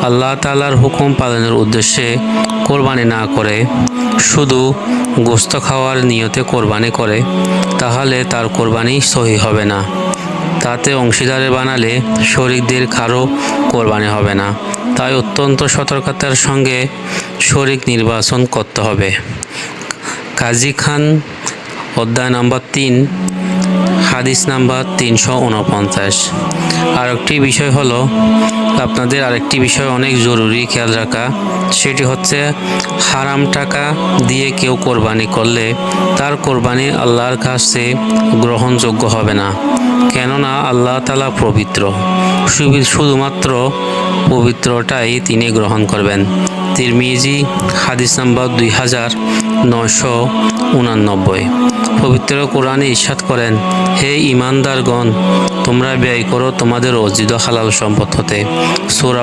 আল্লাহ তাআলার হুকুম পালনের উদ্দেশ্যে কোরবানি না করে শুধু গোশত খাওয়ার নিয়তে কোরবানি করে, তাহলে তার কোরবানি সহি হবে না। তাতে অংশীদারে বানালে শরীকদের কারো কোরবানি হবে না। তাই অত্যন্ত সতর্কতার সঙ্গে শরীক নির্বাচন করতে হবে। কাজী খান, অধ্যায় নাম্বার 3, হাদিস নাম্বার 349। আরেকটি বিষয় হলো, আপনাদের আরেকটি বিষয় অনেক জরুরি খেয়াল রাখা, সেটি হচ্ছে হারাম টাকা দিয়ে কেউ কোরবানি করলে তার কোরবানি আল্লাহর কাছে গ্রহণযোগ্য হবে না। কেননা আল্লাহ তাআলা পবিত্র, শুধুমাত্র পবিত্রটাই তিনি গ্রহণ করবেন। তিরমিজি, হাদিস নাম্বার 2989। পবিত্র কোরআনে ইরশাদ করেন, হে ঈমানদারগণ, তোমরা ব্যয় করো তোমাদের অর্জিত হালাল সম্পদ হতে। সূরা